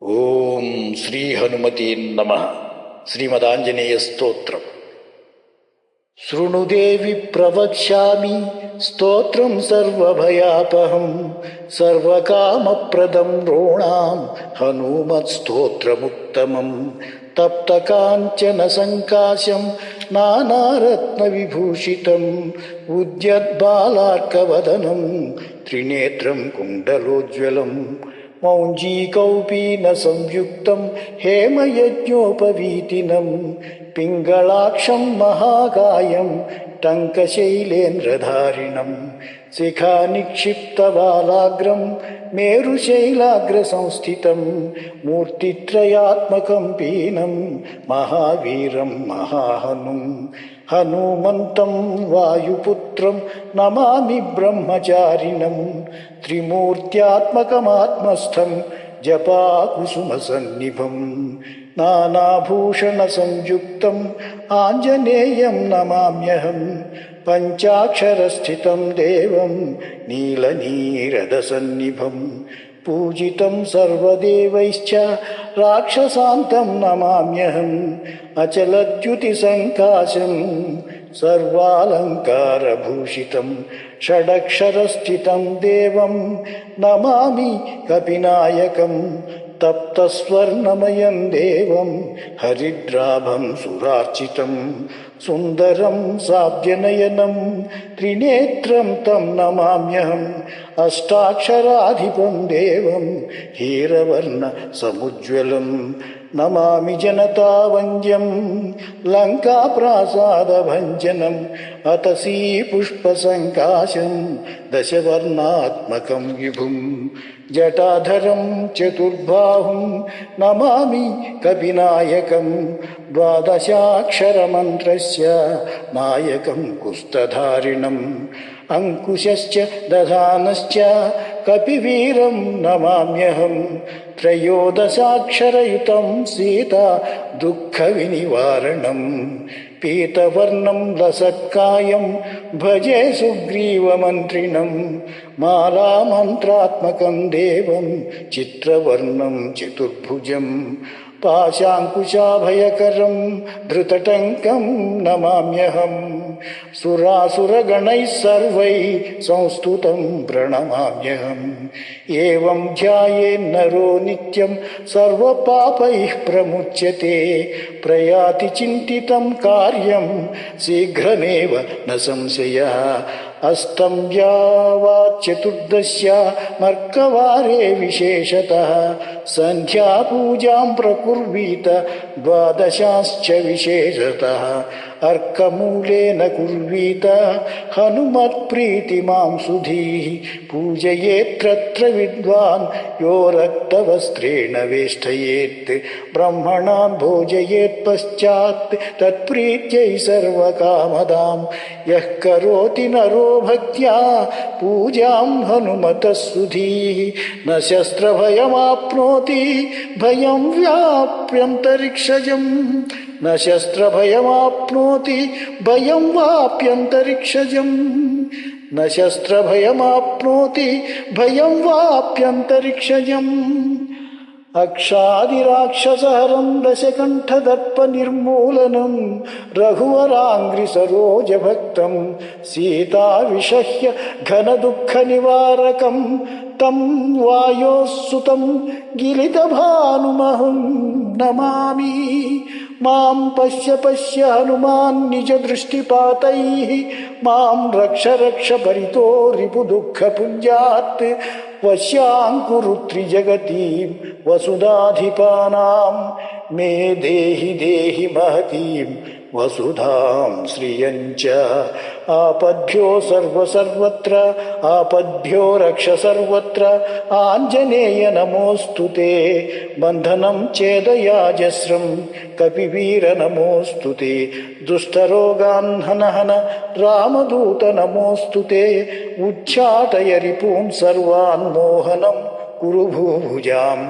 ఓం శ్రీ హనుమతే నమః. శ్రీమదాంజనేయ స్తోత్రం. శృణుదేవి ప్రవక్ష్యామి స్తోత్రం సర్వభయాపహం సర్వకామప్రదం నృణాం హనుమత్స్తోత్రముత్తమం. తప్తకాంచన సంకాశం నానారత్నవిభూషితం ఉద్యద్బాలార్కవదనం త్రినేత్రం కుండలోజ్వలం మౌంజీకౌపీన సంయుక్తం హేమయజ్ఞోపవీతినం పింగళాక్షం మహాకాయం టంకశైలేంద్రధారిణం శిఖానిక్షిప్తబాలాగ్రం మేరుశైలాగ్రసంస్థితం మూర్తిత్రయాత్మకం పీనం మహావీరం మహాహనుం హనుమంతం వాయుపుత్రం నమామి బ్రహ్మచారిణం త్రిమూర్త్యాత్మకమాత్మస్థం జపాకుసుమసన్నిభం నానాభూషణసంయుక్తం ఆంజనేయం నమామ్యహం పంచాక్షరస్థితం దేవం నీలనీరదసన్నిభం పూజితం సర్వదేవైశ్చ రాక్షసాంతం నమామ్యహం అచలద్యుతిసంకాశం సర్వాలంకారభూషితం షడక్షరస్థితం దేవం నమామి కపినాయకం తప్తస్వర్ణమయం దేవం హరిద్రాభం సురార్చితం సుందరం సాభ్యనయనం త్రినేత్రం తం నమామ్యహం అష్టాక్షరాధిపం దేవం హీరవర్ణ సముజ్వలం నమామి జనతావంద్యం లంకాప్రాసాదభంజనం అతసీ పుష్పసంకాశం దశవర్ణాత్మకం విభుం జటాధరం చతుర్బాహుం నమామి కపినాయకం ద్వాదశాక్షరమంత్రస్య నాయకం కుస్తధారిణం అంకుశశ్చ దధానశ్చ కపివీరం నమామ్యహం త్రయోదశాక్షరయుతం సీతా దుఃఖవినివారణం పీతవర్ణం లసత్కాయం భజే సుగ్రీవమంత్రిణం మాలామంత్రాత్మకం దేవం చిత్రవర్ణం చతుర్భుజం పాశాంకుశాభయకరం ధృతటంకం నమామ్యహం సురాసురగణైః సర్వైః సంస్తుతం ప్రణమామ్యహం ఏవం ధ్యాయేన్నరో నిత్యం సర్వపాపైః ప్రముచ్యతే ప్రయాతి చింతితం కార్యం శీఘ్రమేవ న సంశయః అష్టం చతుర్దశ్యామర్కవారే విశేషతః సంధ్యాపూజాం ప్రకుర్వీత ద్వాదశాశ్చ విశేషతః అర్కమూలేన కుర్వీత హనుమత్ప్రీతిమాం సుధీః పూజయేత్రత్ర విద్వాన్ యో రక్తవస్త్రేణ వేష్టయేత్ బ్రహ్మణాన్ భోజయేత్ పశ్చాత్ తత్ప్రీత్యై సర్వకామదాం యః కరోతి నరో భక్త్యా పూజాం హనుమతః సుధీః న శస్త్రభయమాప్నోతి భయం వ్యాప్యంతరిక్షజం న శస్త్రభయమాప్నోతి భయం వాప్యంతరిక్షజం న శస్త్రభయమాప్నోతి భయం వాప్యంతరిక్షజం అక్షాదిరాక్షసహరం దశకంఠదర్ప నిర్మూలనం రఘువరాంగ్రిసరోజభక్తం సీతావిషహ్య ఘనదుఃఖ నివారకం తం వాయోస్సుతం గిలితభానుమహం నమామి మాం పశ్య పశ్య హనుమాన్ నిజ దృష్టిపాతైః మాం రక్ష రక్ష పరితో రిపుదుఃఖపుంజాత్ వశ్యాంకురు త్రిజగతీం వసుధాధిపానాం మే దేహి దేహి మహతీం వసుధాం శ్రియంచ ఆపద్భ్యో సర్వత్ర ఆపద్భ్యో రక్ష సర్వత్ర ఆంజనేయ నమోస్తుతే బంధనం ఛేదయాజస్రం కపివీర నమోస్తుతే దుష్టరోగాన్ హన హన రామదూత నమోస్తుతే ఉచ్చాటయ రిపూం సర్వాన్ మోహనం కురు భూభుజాం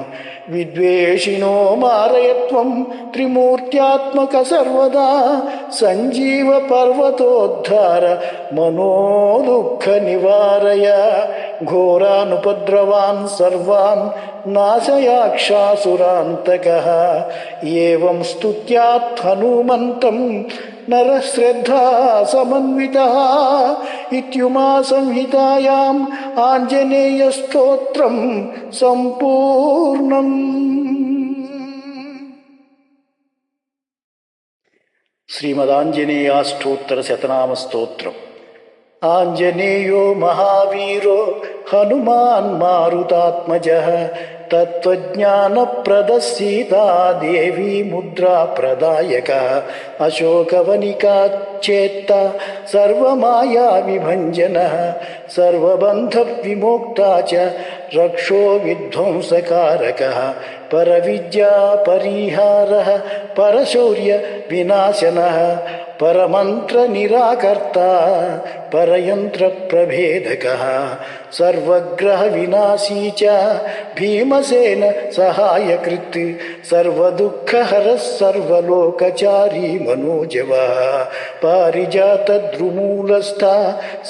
విద్వేషిణో మారయత్వం త్రిమూర్త్యాత్మక సర్వదా సంజీవ పర్వతోద్ధార మనోదుఃఖ నివారయ ఘోరానుపద్రవాన్ సర్వాన్ నాశయాక్షాసురాంతకః ఏవం స్తుత్యాత్ హనుమంతం నరశ్రద్ధా సమన్వితః ఇత్యుమా సంహితాయాం ఆంజనేయ స్తోత్రం సంపూర్ణం. శ్రీమదాంజనేయాష్టోత్తర శతనామ స్తోత్రం. ఆంజనేయో మహావీరో హనుమాన్ మారుతాత్మజః తత్వజ్ఞానప్రదః సీతాదేవీ ముద్రా ప్రదాయకః అశోకవనికాచ్ఛేత్త సర్వమాయా విభంజనః సర్వబంధ విమోక్తా చ రక్షో విధ్వంసకారకః పరవిద్యా పరిహారః పరశౌర్య వినాశనః పరమంత్ర నిరాకర్త పరయంత్ర ప్రభేదకః సర్వగ్రహ వినాశీ చ భీమసేన సహాయకృత్ సర్వదుఃఖహరః సర్వలోకచారీ మనోజవః పారిజాతద్రుమూలస్థ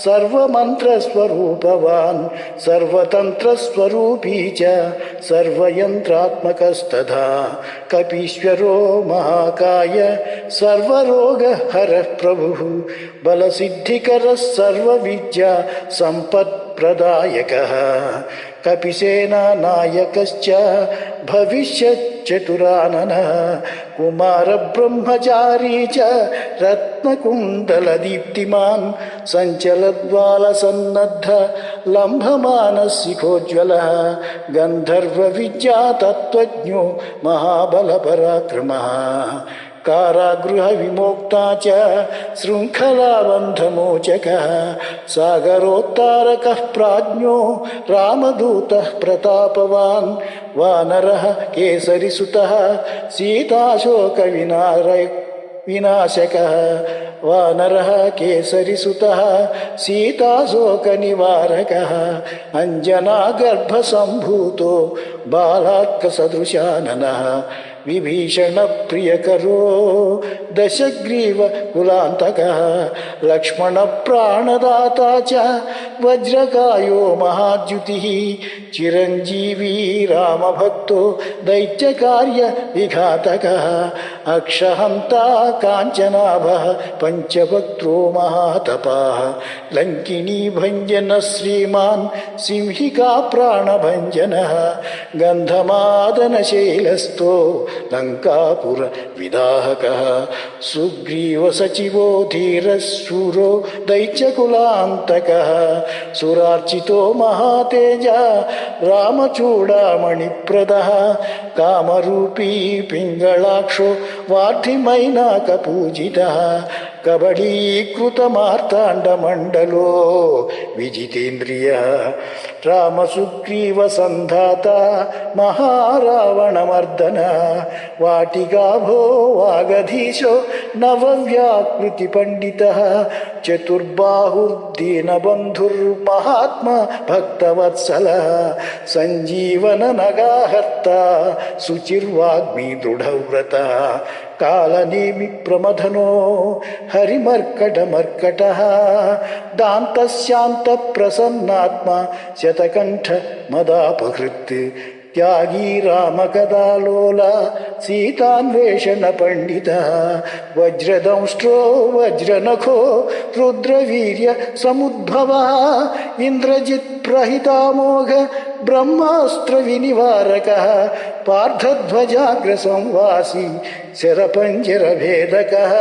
సర్వమంత్రస్వరూపవాన్ సర్వతంత్రస్వరూపీ చ సర్వయంత్రాత్మకస్తథా కపీశ్వరో మహాకాయ సర్వరోగహరః ప్రభుః బలసిద్ధికరः సర్వవిద్యా సంపత్ప్రదాయకः కపిసేనానాయకశ్చ భవిష్యచ్చతురాననः కుమారబ్రహ్మచారీ చ రత్నకుండలదీప్తిమాన్ సంచలద్వాలసన్నద్ధ లంభమానశిఖోజ్వలः గంధర్వవిద్యాతత్త్వజ్ఞో మహాబలపరాక్రమः కారాగృహ విమోక్తా చ శృంఖలాబంధమోచకः సాగరోత్తారకः ప్రాజ్ఞో రామదూతः ప్రతాపవాన్ వానరः కేసరిసుతः సీతాశోకవినాశకः వానరः కేసరిసుతः సీతాశోకనివారకः అంజనాగర్భసంభూతో బాలార్కసదృశాననः విభీషణ ప్రియకరో దశగ్రీవ కులాంతకః లక్ష్మణ ప్రాణదాతా చ వజ్రకాయో మహాద్యుతిః చిరంజీవీ రామభక్తో దైత్యకార్య విఘాతకः అక్షహంతా కాంచనాభః పంచవక్త్రో మహాతపాః లంకినీ భంజన శ్రీమాన్ సింహికా ప్రాణభంజనः గంధమాదనశైలస్థో లంకాపుర విదాహకः సుగ్రీవ సచివో ధీరः శూరో దైత్యకులాంతకः సురార్చితో మహాతేజ రామచూడామణిప్రదः కామరూపీ పింగళాక్షో వార్ధిమైనాకపూజితः కబడీకృతమార్తాండమండలో విజితేంద్రియः రామసుగ్రీవ సంధాత మహారావణమర్దన వాటిగాభో వాగధీశో నవవ్యాకృతి పండితः చతుర్బాహుర్దీనబంధుర్మహాత్మా భక్తవత్సలः సంజీవన నగాహర్త శుచిర్వాగ్మీ దృఢవ్రతः కాలనేమి ప్రమథనో హరిమర్కటమర్కటः దాంతశాంత ప్రసన్నాత్మా శతకంఠ మదాపహృత్ త్యాగీ రామకథాలోల సీతాన్వేషణ పండితः వజ్రదంష్ట్రో వజ్రనఖో రుద్రవీర్య సముద్భవः ఇంద్రజిత్ ప్రహితామోఘ బ్రహ్మాస్త్ర వినివారకः పార్థధ్వజాగ్ర సంవాసి శరపంజర భేదకः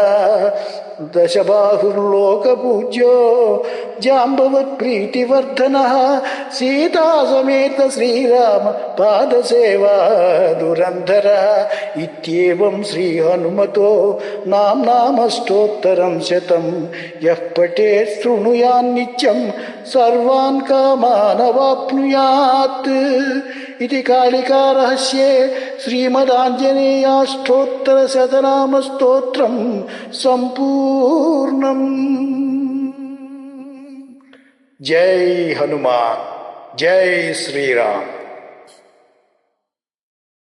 దశబాహుర్లోకపూజ్యో జాంబవత్ ప్రీతివర్ధనः సీతాసమేత శ్రీరామ పాదసేవా దురంధరः ఇత్యేవం శ్రీహనుమతో నామ్నామష్టోత్తరం శతం యః పఠేత్ శృణుయాన్నిత్యం సర్వాన్ కామానవాప్నుయాత్. ఇది కాళికా రహస్యే శ్రీమదాంజనేయాష్టోత్తర శతనామ స్తోత్రం సంపూర్ణం. జై హనుమాన్, జై శ్రీరామ్.